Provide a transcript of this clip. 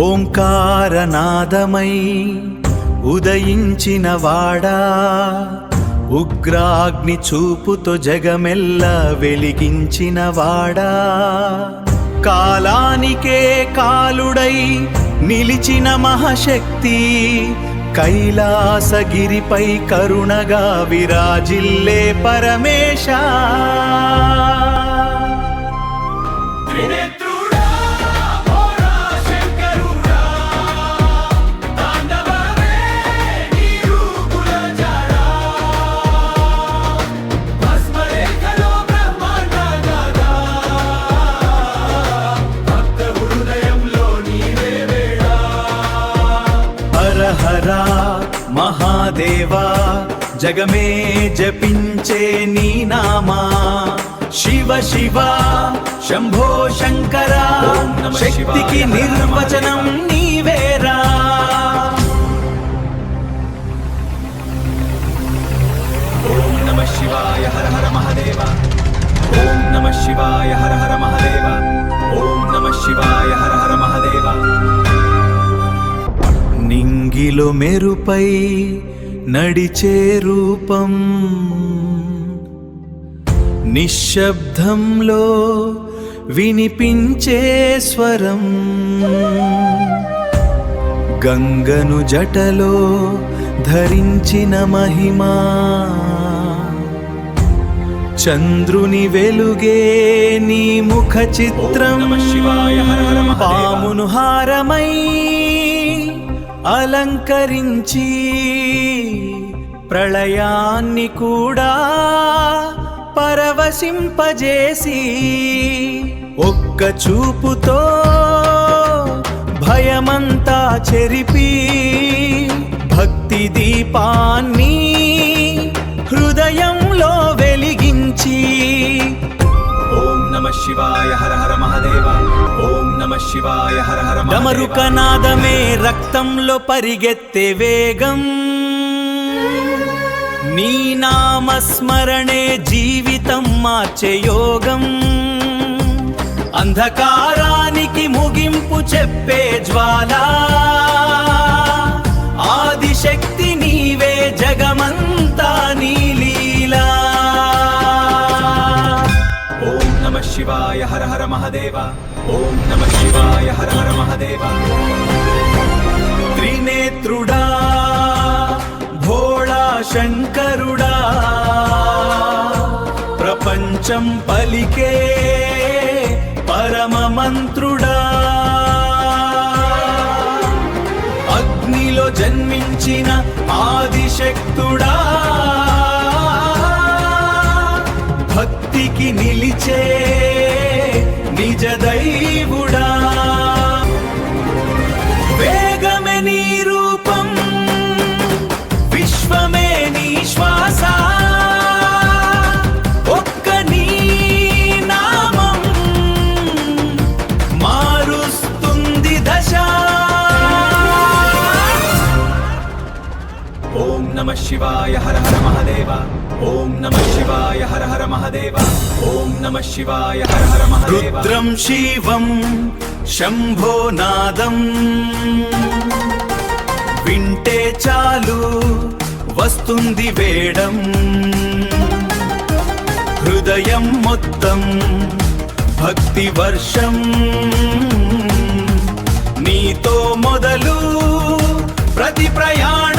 ఓంకారనాదమై ఉదయించిన వాడా, ఉగ్రాగ్ని చూపుతో జగమెల్ల వెలిగించిన వాడా, కాలానికే కాలుడై నిలిచిన మహాశక్తి, కైలాసగిరిపై కరుణగా విరాజిల్లే పరమేశ. హర మహాదేవా, జగమే జపించే నీ నామా, శివ శివ శంభో శంకర, శక్తికి నిర్వచనం నీవేరా. ఓం నమః శివాయ హర హర మహాదేవ, ఓం నమః శివాయ హర హర మహాదేవ, ఓం నమః శివాయ హర హర మహాదేవ. నింగిలో మెరుపై నడిచే రూపం, నిశ్శబ్దంలో వినిపించే స్వరం, గంగను జటలో ధరించిన మహిమా, చంద్రుని వెలుగే నీ ముఖ చిత్రం, పామును హారమై అలంకరించి ప్రళయాన్ని కూడా పరవశింపజేసి, ఒక్క చూపుతో భయమంతా చెరిపి, భక్తి దీపాన్ని హృదయంలో వెలిగించి. ఓం నమః శివాయ హర హర మహాదేవ, ఓం నమః శివాయ హర హర మహాదేవ. డమరుకనాదమే రక్తంలో పరిగెత్తే వేగం, నీ నామస్మరణే జీవితం మార్చే యోగం, అంధకారానికి ముగింపు చెప్పే జ్వాల, ఆదిశక్తి నీవే, జగమంతా నీ లీలా. ఓం నమః శివాయ హర హర మహాదేవ, ఓం నమః శివాయ హర హర మహాదేవ. త్రినేత్రుడా భోళా శంకరుడా, ప్రపంచం పలికే పరమ మంత్రుడా, అగ్నిలో జన్మించిన ఆదిశక్తుడా, భక్తికి నిలిచే నిజ దైవుడా. వేగమే నీ రూపం, విశ్వమే నీ శ్వాస, ఒక్క నీ నామం మారుస్తుంది దశ. ఓం నమః శివాయ హర హర మహాదేవ, ఓం నమః శివాయ హర హర మహాదేవ, ఓం నమః శివాయ హర హర మహాదేవ. రుద్రం శివం శంభో నాదం, వింటే చాలు వస్తుంది వేడం, హృదయం మొత్తం భక్తి వర్షం, నీతో మొదలు ప్రతి ప్రయాణం.